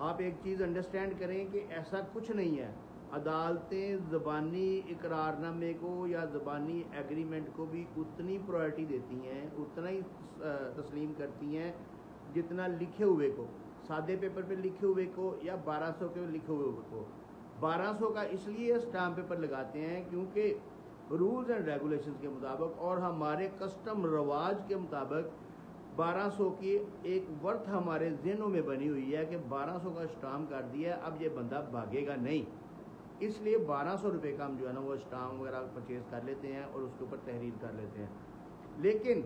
آپ ایک چیز انڈرسٹینڈ کریں کہ ایسا کچھ نہیں ہے. عدالتیں زبانی اقرارنامے کو یا زبانی ایگریمنٹ کو بھی اتنی پرائرٹی دیتی ہیں, اتنا ہی تسلیم کرتی ہیں جتنا لکھے ہوئے کو, سادے پیپر پہ لکھے ہوئے کو یا 1200 کے لکھے ہوئے کو. 1200 کا اس لیے اسٹامپ پیپر لگاتے ہیں کیونکہ رولز اینڈ ریگولیشنز کے مطابق اور ہمارے کسٹم رواج کے مطابق 1200 کی ایک ورتھ ہمارے ذہنوں میں بنی ہوئی ہے کہ 1200 کا اسٹامپ کر دیا, اب یہ بندہ بھاگے گا نہیں. اس لیے 1200 روپے کا ہم جو ہے نا وہ اسٹامپ وغیرہ پرچیز کر لیتے ہیں اور اس کے اوپر تحریر کر لیتے ہیں. لیکن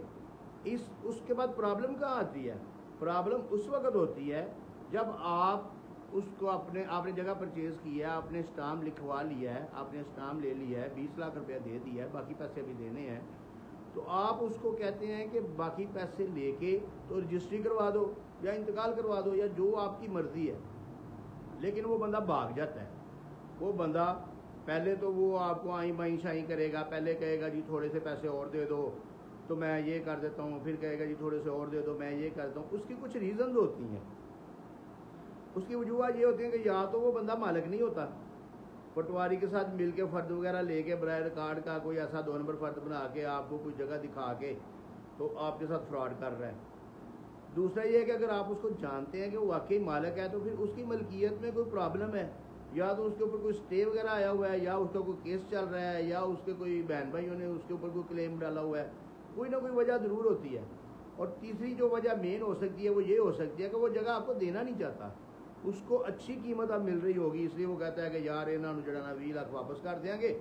اس کے بعد پرابلم کہاں آتی ہے؟ پرابلم اس وقت ہوتی ہے جب آپ اس کو آپ نے جگہ پرچیز کیا ہے, آپ نے اسٹامپ لکھوا لیا ہے, آپ نے اسٹامپ لے لیا ہے, 20 لاکھ روپیہ دے دیا ہے, باقی پیسے بھی دینے ہیں, تو آپ اس کو کہتے ہیں کہ باقی پیسے لے کے تو رجسٹری کروا دو یا انتقال کروا دو یا جو آپ کی مرضی ہے. لیکن وہ بندہ بھاگ جاتا ہے. وہ بندہ پہلے تو وہ آپ کو آئیں بائیں شائیں کرے گا, پہلے کہے گا جی تھوڑے سے پیسے اور دے دو تو میں یہ کر دیتا ہوں, پھر کہے گا جی تھوڑے سے اور دے دو میں یہ کر دیتا ہوں. اس کی کچھ ریزنز ہوتی ہیں, اس کی وجوہات یہ ہوتی ہیں کہ یا تو وہ بندہ مالک نہیں ہوتا, پٹواری کے ساتھ مل کے فرد وغیرہ لے کے برائے ریکارڈ کا کوئی ایسا 2 نمبر فرد بنا کے آپ کو کوئی جگہ دکھا کے تو آپ کے ساتھ فراڈ کر رہا ہے. دوسرا یہ ہے کہ اگر آپ اس کو جانتے ہیں کہ وہ واقعی مالک ہے تو پھر اس کی ملکیت میں کوئی پرابلم ہے, یا تو اس کے اوپر کوئی سٹے وغیرہ آیا ہوا ہے, یا اس کا کوئی کیس چل رہا ہے, یا اس کے کوئی بہن بھائیوں نے اس کے اوپر کوئی کلیم ڈالا ہوا ہے, کوئی نہ کوئی وجہ ضرور ہوتی ہے. اور تیسری جو وجہ مین ہو سکتی ہے وہ یہ ہو سکتی ہے کہ وہ جگہ آپ کو دینا نہیں چاہتا, اس کو اچھی قیمت اب مل رہی ہوگی, اس لیے وہ کہتا ہے کہ یار انہوں نے جڑا 20 لاکھ واپس کر دیں گے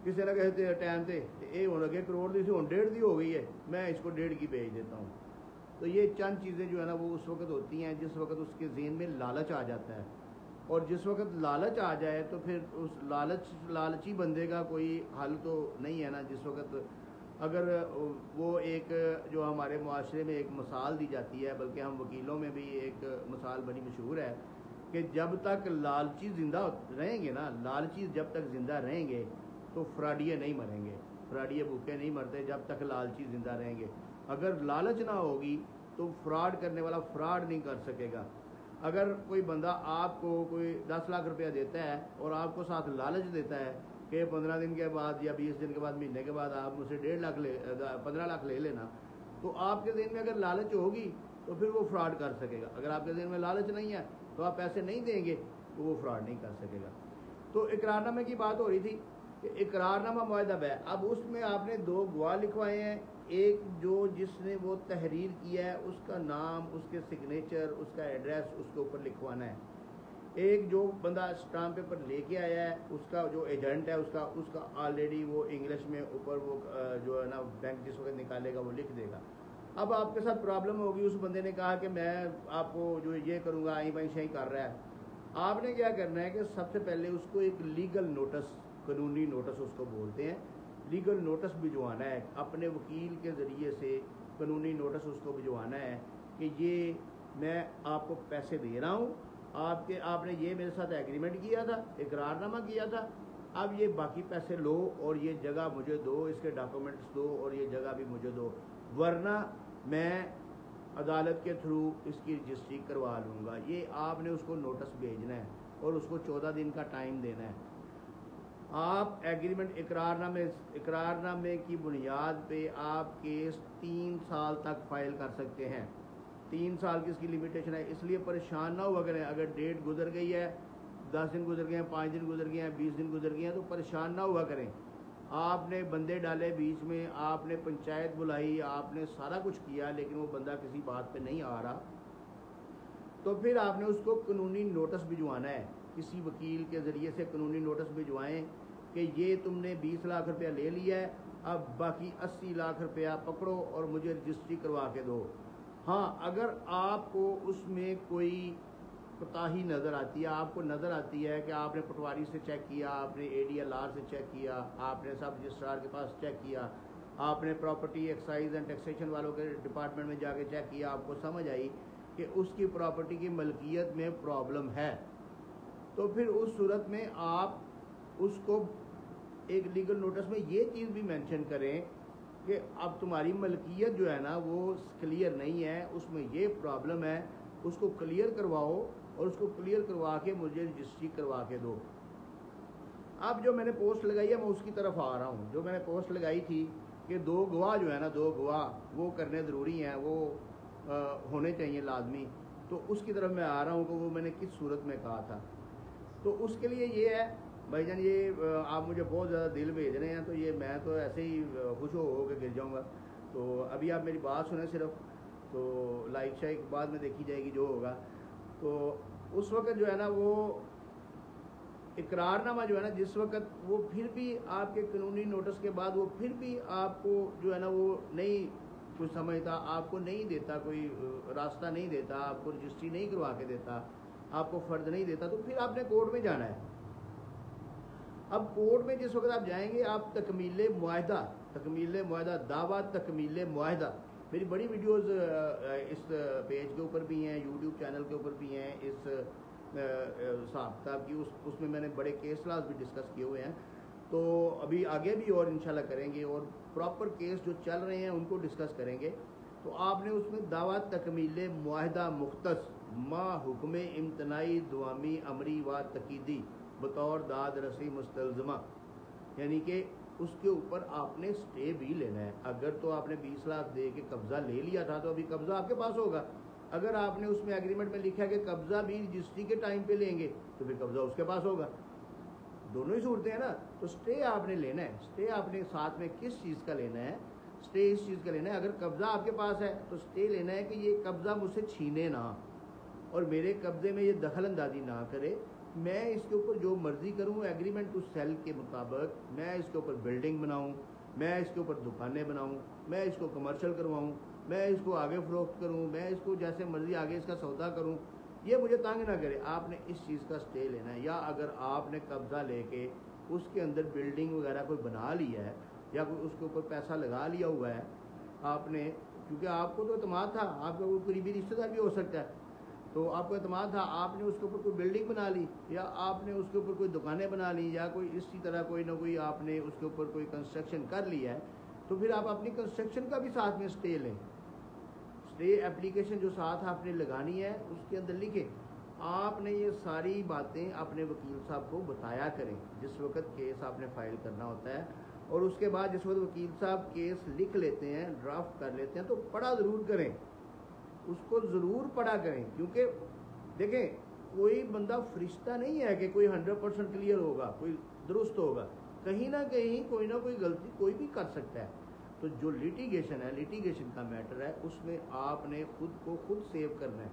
کسی نہ کہتے ٹائم سے, یہ ہونے لگے کروڑ دی سے 1.5 دی ہو گئی ہے, میں اس کو 1.5 کی بیچ دیتا ہوں. تو یہ چند چیزیں جو ہے نا وہ اس وقت ہوتی ہیں جس وقت اس کے ذہن میں لالچ آ جاتا ہے, اور جس وقت لالچ آ جائے تو پھر اس لالچی بندے کا کوئی حل تو نہیں ہے نا. جس وقت اگر وہ ایک جو ہمارے معاشرے میں ایک مثال دی جاتی ہے, بلکہ ہم وکیلوں میں بھی ایک مثال بڑی مشہور ہے کہ جب تک لالچی زندہ رہیں گے نا, لالچی جب تک زندہ رہیں گے تو فراڈیے نہیں مریں گے, فراڈیے بھوکے نہیں مرتے جب تک لالچی زندہ رہیں گے. اگر لالچ نہ ہوگی تو فراڈ کرنے والا فراڈ نہیں کر سکے گا. اگر کوئی بندہ آپ کو کوئی 10 لاکھ روپیہ دیتا ہے اور آپ کو ساتھ لالچ دیتا ہے کہ 15 دن کے بعد یا 20 دن کے بعد, مہینے کے بعد آپ مجھ سے 15 لاکھ لے لینا, تو آپ کے ذہن میں اگر لالچ ہوگی تو پھر وہ فراڈ کر سکے گا. اگر آپ کے ذہن میں لالچ نہیں ہے تو آپ پیسے نہیں دیں گے تو وہ فراڈ نہیں کر سکے گا. تو اقرارنامے کی بات ہو رہی تھی کہ اقرارنامہ معاہدہ بیع, اب اس میں آپ نے 2 گواہ لکھوائے ہیں, ایک جو جس نے وہ تحریر کیا ہے اس کا نام, اس کے سگنیچر, اس کا ایڈریس اس کے اوپر لکھوانا ہے. ایک جو بندہ اسٹامپ پیپر لے کے آیا ہے اس کا جو ایجنٹ ہے اس کا آلریڈی وہ انگلش میں اوپر وہ جو ہے نا بینک جس وقت نکالے گا وہ لکھ دے گا. اب آپ کے ساتھ پرابلم ہوگی, اس بندے نے کہا کہ میں آپ کو جو یہ کروں گا آئیں بائیں شائیں کر رہا ہے. آپ نے کیا کرنا ہے کہ سب سے پہلے اس کو ایک لیگل نوٹس, قانونی نوٹس اس کو بولتے ہیں, لیگل نوٹس بھجوانا ہے اپنے وکیل کے ذریعے سے. قانونی نوٹس اس کو بھجوانا ہے کہ یہ میں آپ کو پیسے دے رہا ہوں, آپ نے یہ میرے ساتھ ایگریمنٹ کیا تھا, اقرارنامہ کیا تھا, اب یہ باقی پیسے لو اور یہ جگہ مجھے دو, اس کے ڈاکومنٹس دو اور یہ جگہ بھی مجھے دو, ورنہ میں عدالت کے تھرو اس کی رجسٹری کروا لوں گا. یہ آپ نے اس کو نوٹس بھیجنا ہے اور اس کو 14 دن کا ٹائم دینا ہے. آپ ایگریمنٹ اقرارنامے کی بنیاد پہ آپ کیس 3 سال تک فائل کر سکتے ہیں. 3 سال کی اس کی لمیٹیشن ہے, اس لیے پریشان نہ ہوا کریں. اگر ڈیٹ گزر گئی ہے, 10 دن گزر گئے ہیں, 5 دن گزر گئے ہیں, 20 دن گزر گئے ہیں, تو پریشان نہ ہوا کریں. آپ نے بندے ڈالے بیچ میں, آپ نے پنچایت بلائی, آپ نے سارا کچھ کیا, لیکن وہ بندہ کسی بات پہ نہیں آ رہا, تو پھر آپ نے اس کو قانونی نوٹس بھجوانا ہے. کسی وکیل کے ذریعے سے قانونی نوٹس بھجوائیں کہ یہ تم نے 20 لاکھ روپیہ لے لیا ہے, اب باقی 80 لاکھ روپیہ پکڑو اور مجھے رجسٹری کروا کے دو. ہاں, اگر آپ کو اس میں کوئی کوتاہی نظر آتی ہے, آپ کو نظر آتی ہے کہ آپ نے پٹواری سے چیک کیا, آپ نے ADLR سے چیک کیا, آپ نے سب رجسٹرار کے پاس چیک کیا, آپ نے پراپرٹی ایکسائز اینڈ ٹیکسیشن والوں کے ڈپارٹمنٹ میں جا کے چیک کیا, آپ کو سمجھ آئی کہ اس کی پراپرٹی کی ملکیت میں پرابلم ہے, تو پھر اس صورت میں آپ اس کو ایک لیگل نوٹس میں یہ چیز بھی مینشن کریں کہ اب تمہاری ملکیت جو ہے نا وہ کلیئر نہیں ہے, اس میں یہ پرابلم ہے, اس کو کلیئر کرواؤ اور اس کو کلیئر کروا کے مجھے رجسٹری کروا کے دو. اب جو میں نے پوسٹ لگائی ہے میں اس کی طرف آ رہا ہوں. جو میں نے پوسٹ لگائی تھی کہ 2 گواہ جو ہے نا 2 گواہ وہ کرنے ضروری ہیں, وہ ہونے چاہیے لازمی, تو اس کی طرف میں آ رہا ہوں کہ وہ میں نے کس صورت میں کہا تھا. تو اس کے لیے یہ ہے بھائی جان, یہ آپ مجھے بہت زیادہ دل بھیج رہے ہیں, تو یہ میں تو ایسے ہی خوش ہو کے گر جاؤں گا. تو ابھی آپ میری بات سنیں صرف, تو لائک شائک بعد میں دیکھی جائے گی جو ہوگا. تو اس وقت جو ہے نا وہ اقرار نامہ جو ہے نا, جس وقت وہ پھر بھی آپ کے قانونی نوٹس کے بعد وہ پھر بھی آپ کو جو ہے نا وہ نہیں کچھ سمجھتا, آپ کو نہیں دیتا, کوئی راستہ نہیں دیتا, آپ کو رجسٹری نہیں کروا کے دیتا, آپ کو فرد نہیں دیتا, تو پھر آپ نے کورٹ میں جانا ہے. اب کورٹ میں جس وقت آپ جائیں گے, آپ تکمیل معاہدہ دعویٰ تکمیل معاہدہ, میری بڑی ویڈیوز اس پیج کے اوپر بھی ہیں, یوٹیوب چینل کے اوپر بھی ہیں, اس حساب کتاب کی اس میں نے بڑے کیس لاز بھی ڈسکس کیے ہوئے ہیں. تو ابھی آگے بھی اور انشاءاللہ کریں گے, اور پراپر کیس جو چل رہے ہیں ان کو ڈسکس کریں گے. تو آپ نے اس میں دعویٰ تکمیل معاہدہ مختص ما حکم امتناعی دوامی امری و تقیدی بطور داد رسی مستلزمہ, یعنی کہ اس کے اوپر آپ نے سٹے بھی لینا ہے. اگر تو آپ نے 20 لاکھ دے کے قبضہ لے لیا تھا تو ابھی قبضہ آپ کے پاس ہوگا. اگر آپ نے اس میں ایگریمنٹ میں لکھا کہ قبضہ بھی رجسٹری کے ٹائم پہ لیں گے تو پھر قبضہ اس کے پاس ہوگا. دونوں ہی صورتیں ہیں نا. تو سٹے آپ نے لینا ہے. سٹے آپ نے ساتھ میں کس چیز کا لینا ہے؟ سٹے اس چیز کا لینا ہے, اگر قبضہ آپ کے پاس ہے تو سٹے لینا ہے کہ یہ قبضہ مجھ سے چھینے نہ, اور میرے قبضے میں یہ دخل اندازی نہ کرے. میں اس کے اوپر جو مرضی کروں, ایگریمنٹ ٹو سیل کے مطابق میں اس کے اوپر بلڈنگ بناؤں, میں اس کے اوپر دکانیں بناؤں, میں اس کو کمرشل کرواؤں, میں اس کو آگے فروخت کروں, میں اس کو جیسے مرضی آگے اس کا سودا کروں, یہ مجھے تنگ نہ کرے. آپ نے اس چیز کا سٹے لینا ہے. یا اگر آپ نے قبضہ لے کے اس کے اندر بلڈنگ وغیرہ کوئی بنا لی ہے, یا کوئی اس کے اوپر پیسہ لگا لیا ہوا ہے آپ نے, کیونکہ آپ کو تو اعتماد تھا, آپ کا کوئی قریبی رشتہ دار بھی ہو سکتا ہے, تو آپ کو اعتماد تھا, آپ نے اس کے اوپر کوئی بلڈنگ بنا لی, یا آپ نے اس کے اوپر کوئی دکانیں بنا لی, یا کوئی اسی طرح کوئی نہ کوئی آپ نے اس کے اوپر کوئی کنسٹرکشن کر لی ہے, تو پھر آپ اپنی کنسٹرکشن کا بھی ساتھ میں سٹے لیں. سٹے اپلیکیشن جو ساتھ آپ نے لگانی ہے اس کے اندر لکھیں. آپ نے یہ ساری باتیں اپنے وکیل صاحب کو بتایا کریں جس وقت کیس آپ نے فائل کرنا ہوتا ہے. اور اس کے بعد جس وقت وکیل صاحب کیس لکھ لیتے ہیں, ڈرافٹ کر لیتے ہیں, تو پڑھا ضرور کریں, اس کو ضرور پڑھا کریں. کیونکہ دیکھیں کوئی بندہ فرشتہ نہیں ہے کہ کوئی 100% کلیئر ہوگا, کوئی درست ہوگا, کہیں نہ کہیں کوئی نہ کوئی غلطی کوئی بھی کر سکتا ہے. تو جو لیٹیگیشن ہے, لیٹیگیشن کا میٹر ہے, اس میں آپ نے خود کو خود سیو کرنا ہے.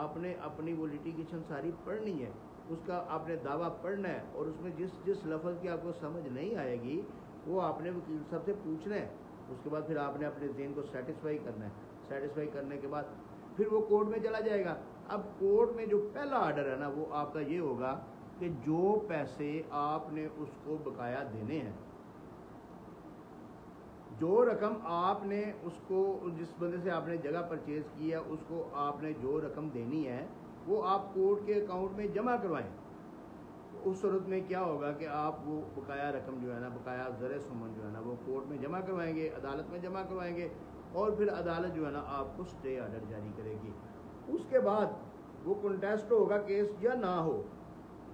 آپ نے اپنی وہ لیٹیگیشن ساری پڑھنی ہے, اس کا آپ نے دعویٰ پڑھنا ہے, اور اس میں جس لفظ کی آپ کو سمجھ نہیں آئے گی وہ آپ نے وکیل صاحب سے پوچھنا ہے. اس کے بعد پھر آپ نے اپنے ذہن کو سیٹسفائی کرنا ہے. سیٹسفائی کرنے کے بعد پھر وہ کورٹ میں چلا جائے گا. اب کورٹ میں جو پہلا آرڈر ہے نا وہ آپ کا یہ ہوگا کہ جو پیسے آپ نے اس کو بقایا دینے ہیں, جو رقم آپ نے اس کو جس بندے سے آپ نے جگہ پرچیز کی ہے اس کو آپ نے جو رقم دینی ہے وہ آپ کورٹ کے اکاؤنٹ میں جمع کروائیں. اس صورت میں کیا ہوگا کہ آپ وہ بقایا رقم جو ہے نا, بقایا زر سمن جو ہے نا, وہ کورٹ میں جمع کروائیں گے, عدالت میں جمع کروائیں گے, اور پھر عدالت جو ہے نا آپ کو سٹے آرڈر جاری کرے گی. اس کے بعد وہ کنٹیسٹ ہوگا کیس یا نہ ہو,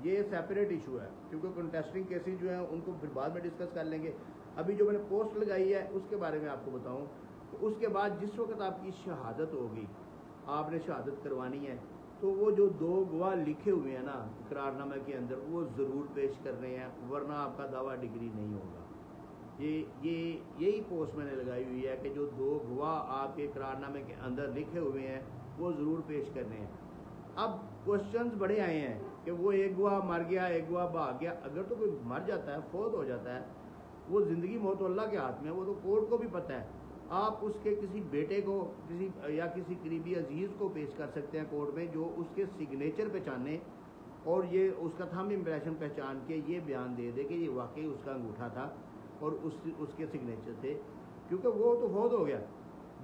یہ سیپریٹ ایشو ہے, کیونکہ کنٹیسٹنگ کیسز جو ہیں ان کو پھر بعد میں ڈسکس کر لیں گے. ابھی جو میں نے پوسٹ لگائی ہے اس کے بارے میں آپ کو بتاؤں کہ اس کے بعد جس وقت آپ کی شہادت ہوگی, آپ نے شہادت کروانی ہے, تو وہ جو 2 گواہ لکھے ہوئے ہیں نا اقرار نامہ کے اندر وہ ضرور پیش کرنے ہیں, ورنہ آپ کا دعویٰ ڈگری نہیں ہوگا. یہی پوسٹ میں نے لگائی ہوئی ہے کہ جو 2 گواہ آپ کے اقرار نامے کے اندر لکھے ہوئے ہیں وہ ضرور پیش کرنے ہیں. اب کوشچنز بڑے آئے ہیں کہ وہ ایک گواہ مر گیا, ایک گواہ بھاگ گیا. اگر تو کوئی مر جاتا ہے, فوت ہو جاتا ہے, وہ زندگی موت اللہ کے ہاتھ میں, وہ تو کورٹ کو بھی پتہ ہے. آپ اس کے کسی بیٹے کو یا کسی قریبی عزیز کو پیش کر سکتے ہیں کورٹ میں, جو اس کے سگنیچر پہچانے اور یہ اس کا تھم امپریشن پہچان کے یہ بیان دے دے کہ یہ واقعی اس کا انگوٹھا تھا اور اس کے سگنیچر تھے, کیونکہ وہ تو فوت ہو گیا.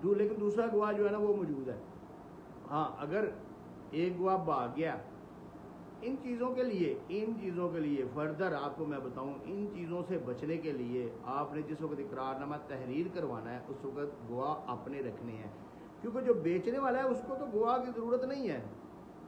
لیکن دوسرا گواہ جو ہے نا وہ موجود ہے. ہاں اگر ایک گواہ بھاگ گیا, ان چیزوں کے لیے فردر آپ کو میں بتاؤں, ان چیزوں سے بچنے کے لیے آپ نے جس وقت اقرار نامہ تحریر کروانا ہے اس وقت گواہ اپنے رکھنے ہیں, کیونکہ جو بیچنے والا ہے اس کو تو گواہ کی ضرورت نہیں ہے.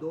2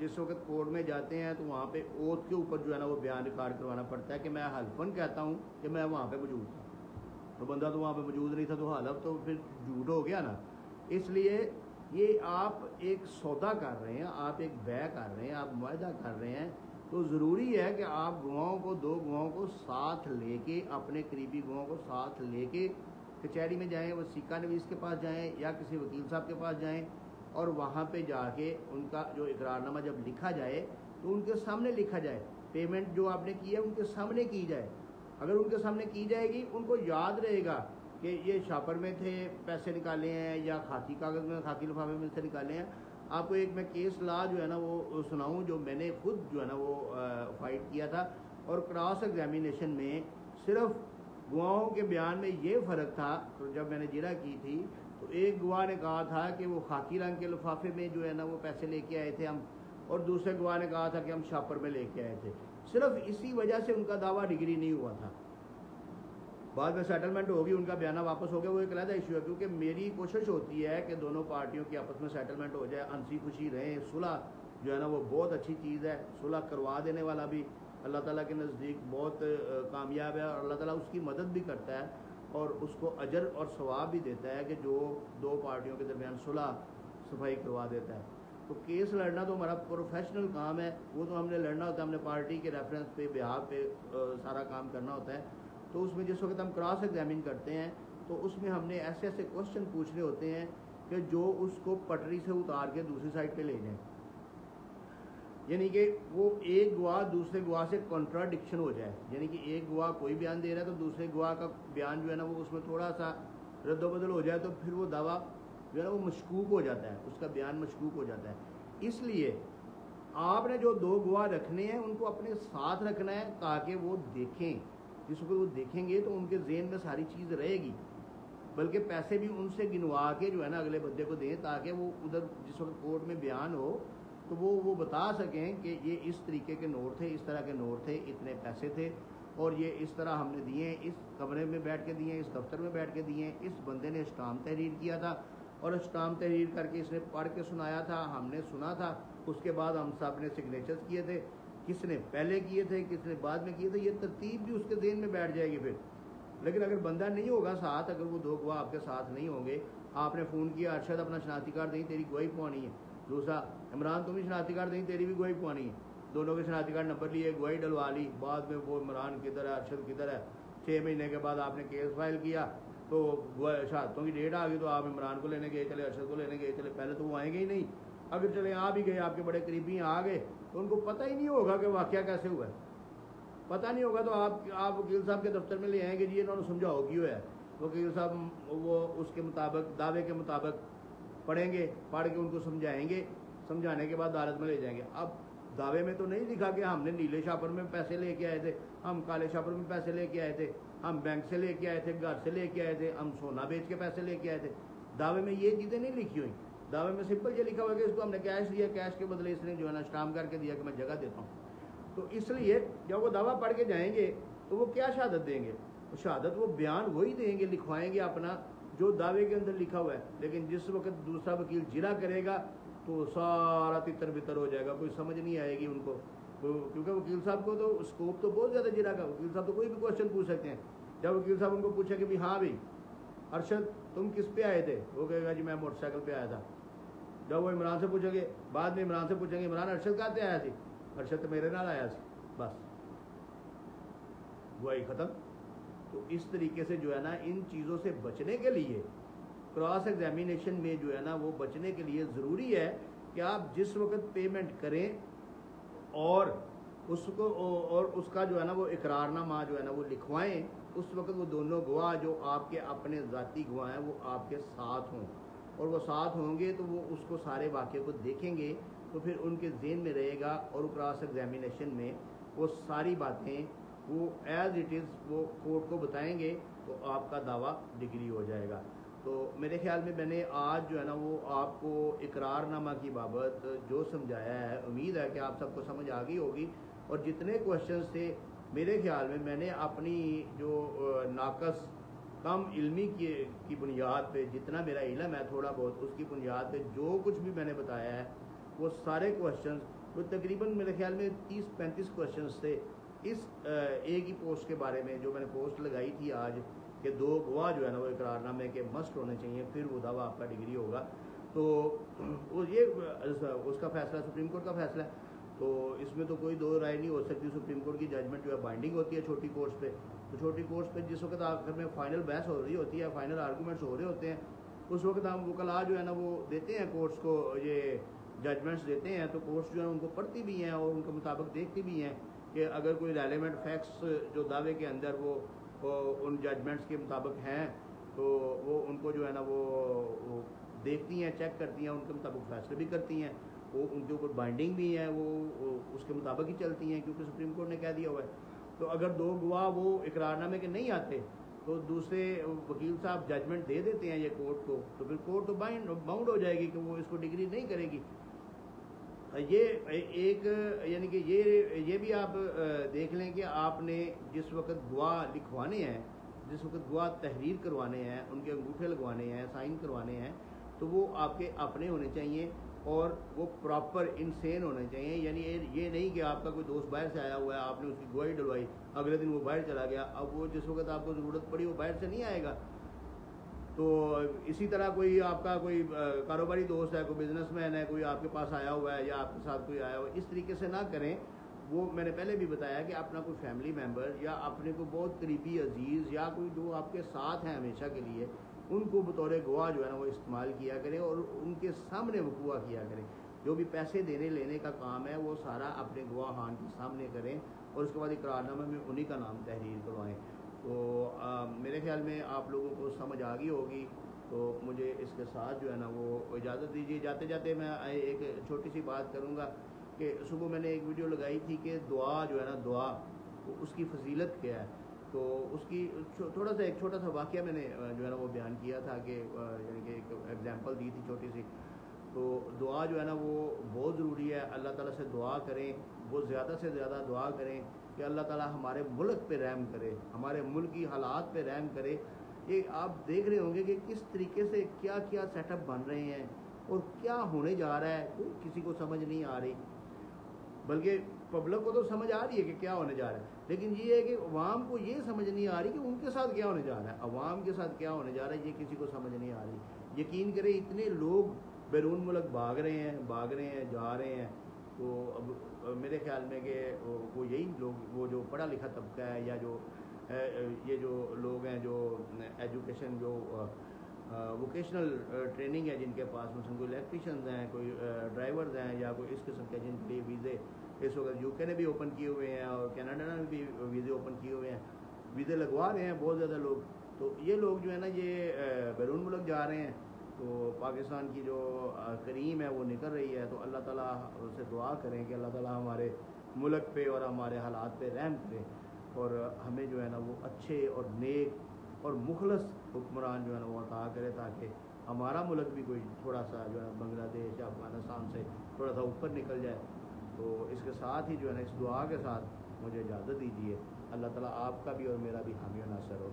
جس وقت کورٹ میں جاتے ہیں تو وہاں پہ اوتھ کے اوپر جو ہے نا وہ بیان ریکارڈ کروانا پڑتا ہے کہ میں حلفاً کہتا ہوں کہ میں وہاں پہ موجود تھا. تو بندہ تو وہاں پہ موجود نہیں تھا تو حلف تو پھر جھوٹ ہو گیا نا. اس لیے یہ آپ ایک سودا کر رہے ہیں, آپ ایک بیع کر رہے ہیں, آپ معاہدہ کر رہے ہیں, تو ضروری ہے کہ آپ گواہوں کو, 2 گواہوں کو ساتھ لے کے, اپنے قریبی گواہوں کو ساتھ لے کے کچہری میں جائیں, وثیقہ نویس کے پاس جائیں یا کسی وکیل صاحب کے پاس جائیں, اور وہاں پہ جا کے ان کا جو اقرار نامہ جب لکھا جائے تو ان کے سامنے لکھا جائے. پیمنٹ جو آپ نے کی ہے ان کے سامنے کی جائے. اگر ان کے سامنے کی جائے گی, ان کو یاد رہے گا کہ یہ شاپر میں تھے, پیسے نکالے ہیں, یا خاکی کاغذ میں, خاکی لفافے میں سے نکالے ہیں. آپ کو ایک میں کیس لا جو ہے نا وہ سناؤں, جو میں نے خود جو ہے نا وہ فائٹ کیا تھا, اور کراس ایگزامینیشن میں صرف گواہوں کے بیان میں یہ فرق تھا. جب میں نے جرا کی تھی تو ایک گواہ نے کہا تھا کہ وہ خاکی رنگ کے لفافے میں جو ہے نا وہ پیسے لے کے آئے تھے ہم, اور دوسرے گواہ نے کہا تھا کہ ہم شاپر میں لے کے آئے تھے. صرف اسی وجہ سے ان کا دعویٰ ڈگری نہیں ہوا تھا. بعد میں سیٹلمنٹ ہوگی, ان کا بیانہ واپس ہو گیا, وہ ایک علیحدہ ایشو ہے, کیونکہ میری کوشش ہوتی ہے کہ دونوں پارٹیوں کی آپس میں سیٹلمنٹ ہو جائے, ہنسی خوشی رہیں. صلح جو ہے نا وہ بہت اچھی چیز ہے, صلح کروا دینے والا بھی اللہ تعالیٰ کے نزدیک بہت کامیاب ہے, اور اللہ تعالیٰ اس کی مدد بھی کرتا ہے اور اس کو اجر اور ثواب بھی دیتا ہے کہ جو 2 پارٹیوں کے درمیان صلح صفائی کروا دیتا ہے. تو کیس لڑنا تو ہمارا پروفیشنل کام ہے, وہ تو ہم نے لڑنا ہوتا ہے, ہم نے پارٹی کے ریفرنس پہ, بہاف پہ سارا کام کرنا ہوتا ہے. تو اس میں جس وقت ہم کراس ایگزامن کرتے ہیں تو اس میں ہم نے ایسے ایسے کوشچن پوچھنے ہوتے ہیں کہ جو اس کو پٹری سے اتار کے دوسری سائڈ پہ لے جائیں, یعنی کہ وہ ایک گواہ دوسرے گواہ سے کنٹراڈکشن ہو جائے. یعنی کہ ایک گواہ کوئی بیان دے رہا ہے تو دوسرے گواہ کا بیان جو ہے نا وہ اس میں تھوڑا سا رد و بدل ہو جائے, تو پھر وہ دعویٰ جو ہے نا وہ مشکوک ہو جاتا ہے, اس کا بیان مشکوک ہو جاتا ہے. اس لیے آپ نے جو 2 گواہ رکھنے ہیں ان کو اپنے ساتھ رکھنا ہے تاکہ وہ دیکھیں. جس کو وہ دیکھیں گے تو ان کے ذہن میں ساری چیز رہے گی, بلکہ پیسے بھی ان سے گنوا کے جو ہے نا اگلے بندے کو دیں, تاکہ وہ ادھر جس وقت کورٹ میں بیان ہو تو وہ بتا سکیں کہ یہ اس طریقے کے نوٹ تھے, اس طرح کے نوٹ تھے, اتنے پیسے تھے, اور یہ اس طرح ہم نے دیے, اس کمرے میں بیٹھ کے دیے, اس دفتر میں بیٹھ کے دیے, اس بندے نے اسٹامپ تحریر کیا تھا اور اسٹامپ تحریر کر کے اس نے پڑھ کے سنایا تھا, ہم نے سنا تھا, اس کے بعد ہم سب نے سگنیچرز کیے تھے, کس نے پہلے کیے تھے, کس نے بعد میں کیے تھے. یہ ترتیب بھی اس کے ذہن میں بیٹھ جائے گی پھر. لیکن اگر بندہ نہیں ہوگا ساتھ, اگر وہ 2 گواہ آپ کے ساتھ نہیں ہوں گے, آپ نے فون کیا, ارشد اپنا شناختی کارڈ دیں, تیری گواہی پوانی ہے, دوسرا عمران تم بھی شناختی کارڈ دیں, تیری بھی گواہی پوانی ہے, دونوں کے شناختی کارڈ نمبر لیے, گواہی ڈلوا لی, بعد میں وہ عمران کدھر ہے, ارشد کدھر ہے. 6 مہینے کے بعد آپ نے کیس فائل کیا تو شہادتوں کی ڈیٹ آ گئی, تو آپ عمران کو لینے گئے چلے, ارشد کو لینے گئے چلے, پہلے تو وہ آئیں گے ہی نہیں. اگر چلے آ بھی گئے, آپ کے بڑے قریبی آ گئے, تو ان کو پتہ ہی نہیں ہوگا کہ واقعہ کیسے ہوا ہے, پتہ نہیں ہوگا. تو آپ وکیل صاحب کے دفتر میں لے آئیں گے, جی انہوں نے سمجھاؤ کیوں ہے. وکیل صاحب وہ اس کے مطابق, دعوے کے مطابق پڑھیں گے, پڑھ کے ان کو سمجھائیں گے, سمجھانے کے بعد عدالت میں لے جائیں گے. اب دعوے میں تو نہیں لکھا کہ ہم نے نیلے شاپر میں پیسے لے کے آئے تھے, ہم کالے شاپر میں پیسے لے کے آئے تھے, ہم بینک سے لے کے آئے تھے, گھر سے لے کے آئے تھے, ہم سونا بیچ کے پیسے لے کے آئے تھے. دعوے میں یہ چیزیں نہیں لکھی ہوئی. دعوے میں سمپل یہ لکھا ہوا ہے کہ اس کو ہم نے کیش دیا, کیش کے بدلے اس نے جو ہے نا اسٹامپ کر کے دیا کہ میں جگہ دیتا ہوں. تو اس لیے جب وہ دعویٰ پڑھ کے جائیں گے تو وہ کیا شہادت دیں گے, شہادت وہ بیان وہی دیں گے, لکھوائیں گے اپنا جو دعوے کے اندر لکھا ہوا ہے. لیکن جس وقت دوسرا وکیل جرا کرے گا تو سارا تتر بتر ہو جائے گا, کوئی سمجھ نہیں آئے گی ان کو, کیونکہ وکیل صاحب کو تو اسکوپ تو بہت زیادہ جرا کا. وکیل صاحب تو کوئی بھی کوشچن پوچھ سکتے ہیں. جب وکیل صاحب ان کو پوچھیں کہ ہاں بھائی ارشد تم کس پہ آئے تھے, وہ کہے گا جی میں موٹر سائیکل پہ آیا تھا. جب وہ عمران سے پوچھیں گے, بعد میں عمران سے پوچھیں گے عمران ارشد کہاں سے آیا تھی, ارشد تو میرے نال آیا سی, بس گواہی ختم. تو اس طریقے سے جو ہے نا ان چیزوں سے بچنے کے لیے کراس ایگزامینیشن میں جو ہے نا وہ بچنے کے لیے ضروری ہے کہ آپ جس وقت پیمنٹ کریں اور اس کو اور اس کا جو ہے نا وہ اقرار نامہ جو ہے نا وہ لکھوائیں, اس وقت وہ دونوں گواہ جو آپ کے اپنے ذاتی گواہ ہیں وہ آپ کے ساتھ ہوں, اور وہ ساتھ ہوں گے تو وہ اس کو سارے واقعے کو دیکھیں گے, تو پھر ان کے ذہن میں رہے گا, اور کراس ایگزامینیشن میں وہ ساری باتیں وہ ایز اٹ از وہ کورٹ کو بتائیں گے, تو آپ کا دعویٰ ڈگری ہو جائے گا. تو میرے خیال میں نے آج جو ہے نا وہ آپ کو اقرار نامہ کی بابت جو سمجھایا ہے, امید ہے کہ آپ سب کو سمجھ آ گئی ہوگی. اور جتنے کوشچنس تھے میرے خیال میں نے اپنی جو ناقص کم علمی کی بنیاد پہ, جتنا میرا علم ہے تھوڑا بہت, اس کی بنیاد پہ جو کچھ بھی میں نے بتایا ہے وہ سارے کوشچنس تو تقریباً میرے خیال میں 30-35 کوشچنس تھے اس ایک ہی پوسٹ کے بارے میں جو میں نے پوسٹ لگائی تھی آج کہ 2 گواہ جو ہے نا وہ اقرار نامے کے مسٹ ہونے چاہیے، پھر وہ دعویٰ آپ کا ڈگری ہوگا. تو یہ اس کا فیصلہ سپریم کورٹ کا فیصلہ ہے، تو اس میں تو کوئی دو رائے نہیں ہو سکتی. سپریم کورٹ کی ججمنٹ جو ہے بائنڈنگ ہوتی ہے چھوٹی کورٹس پہ. تو چھوٹی کورٹس پہ جس وقت آخر میں فائنل بحث ہو رہی ہوتی ہے، فائنل آرگومنٹس ہو رہے ہوتے ہیں، اس وقت ہم وکلاء جو ہے نا وہ دیتے ہیں کورٹس کو یہ ججمنٹس دیتے ہیں. تو کورٹس جو ہے ان کو پڑھتی بھی ہیں اور ان کے مطابق دیکھتی بھی ہیں کہ اگر کوئی ریلیونٹ فیکٹس جو دعوے کے اندر وہ ان ججمنٹس کے مطابق ہیں تو وہ ان کو جو ہے نا وہ دیکھتی ہیں، چیک کرتی ہیں، ان کے مطابق فیصلے بھی کرتی ہیں. وہ ان کے اوپر بائنڈنگ بھی ہے، وہ اس کے مطابق ہی چلتی ہیں کیونکہ سپریم کورٹ نے کہہ دیا ہوا ہے. تو اگر 2 گواہ وہ اقرار نامے کے نہیں آتے تو دوسرے وکیل صاحب ججمنٹ دے دیتے ہیں یہ کورٹ کو، تو پھر کورٹ تو باؤنڈ ہو جائے گی کہ وہ اس کو ڈگری نہیں کرے گی. یہ ایک یعنی کہ یہ بھی آپ دیکھ لیں کہ آپ نے جس وقت گواہ لکھوانے ہیں، جس وقت گواہ تحریر کروانے ہیں، ان کے انگوٹھے لگوانے ہیں، سائن کروانے ہیں، تو وہ آپ کے اپنے ہونے چاہیے اور وہ پراپر انسین ہونے چاہیے. یعنی یہ نہیں کہ آپ کا کوئی دوست باہر سے آیا ہوا ہے، آپ نے اس کی گواہی ڈلوائی، اگلے دن وہ باہر چلا گیا، اب وہ جس وقت آپ کو ضرورت پڑی وہ باہر سے نہیں آئے گا. تو اسی طرح کوئی آپ کا کوئی کاروباری دوست ہے، کوئی بزنس مین ہے، کوئی آپ کے پاس آیا ہوا ہے یا آپ کے ساتھ کوئی آیا ہوا ہے، اس طریقے سے نہ کریں. وہ میں نے پہلے بھی بتایا کہ اپنا کوئی فیملی ممبر یا اپنے کو بہت قریبی عزیز یا کوئی جو آپ کے ساتھ ہیں ہمیشہ کے لیے، ان کو بطور گواہ جو ہے نا وہ استعمال کیا کریں اور ان کے سامنے وقوع کیا کریں. جو بھی پیسے دینے لینے کا کام ہے وہ سارا اپنے گواہان کے سامنے کریں اور اس کے بعد اقرار نامے میں انہی کا نام تحریر کروائیں. تو میرے خیال میں آپ لوگوں کو سمجھ آ گئی ہوگی. تو مجھے اس کے ساتھ جو ہے نا وہ اجازت دیجیے. جاتے جاتے میں ایک چھوٹی سی بات کروں گا کہ صبح میں نے ایک ویڈیو لگائی تھی کہ دعا جو ہے نا دعا اس کی فضیلت کیا ہے. تو اس کی تھوڑا سا ایک چھوٹا سا واقعہ میں نے جو ہے نا وہ بیان کیا تھا کہ یعنی کہ ایک ایگزامپل دی تھی چھوٹی سی. تو دعا جو ہے نا وہ بہت ضروری ہے. اللہ تعالیٰ سے دعا کریں، بہت زیادہ سے زیادہ دعا کریں کہ اللہ تعالیٰ ہمارے ملک پہ رحم کرے، ہمارے ملک کی حالات پہ رحم کرے. یہ آپ دیکھ رہے ہوں گے کہ کس طریقے سے کیا کیا سیٹ اپ بن رہے ہیں اور کیا ہونے جا رہا ہے، کوئی کسی کو سمجھ نہیں آ رہی. بلکہ پبلک کو تو سمجھ آ رہی ہے کہ کیا ہونے جا رہا ہے، لیکن یہ ہے کہ عوام کو یہ سمجھ نہیں آ رہی کہ ان کے ساتھ کیا ہونے جا رہا ہے. عوام کے ساتھ کیا ہونے جا رہا ہے یہ کسی کو سمجھ نہیں آ رہی. یقین کریں اتنے لوگ بیرون ملک بھاگ رہے ہیں، جا رہے ہیں. تو اب میرے خیال میں کہ وہ یہی لوگ، وہ جو پڑھا لکھا طبقہ ہے یا جو یہ جو لوگ ہیں جو ایجوکیشن جو ووکیشنل ٹریننگ ہے جن کے پاس، مثلا کوئی الیکٹریشنز ہیں، کوئی ڈرائیورز ہیں یا کوئی اس قسم کے جن کے لیے ویزے اس وقت یو کے نے بھی اوپن کیے ہوئے ہیں اور کینیڈا نے بھی ویزے اوپن کیے ہوئے ہیں، ویزے لگوا رہے ہیں بہت زیادہ لوگ. تو یہ لوگ جو ہے نا یہ بیرون ملک جا رہے ہیں. تو پاکستان کی جو کریم ہے وہ نکل رہی ہے. تو اللہ تعالیٰ سے دعا کریں کہ اللہ تعالیٰ ہمارے ملک پہ اور ہمارے حالات پہ رحم کرے اور ہمیں جو ہے نا وہ اچھے اور نیک اور مخلص حکمران جو ہے نا وہ عطا کرے تاکہ ہمارا ملک بھی کوئی تھوڑا سا جو ہے بنگلہ دیش یا افغانستان سے تھوڑا سا اوپر نکل جائے. تو اس کے ساتھ ہی جو ہے نا اس دعا کے ساتھ مجھے اجازت دیجیے. اللہ تعالیٰ آپ کا بھی اور میرا بھی حامی و ناصر ہو.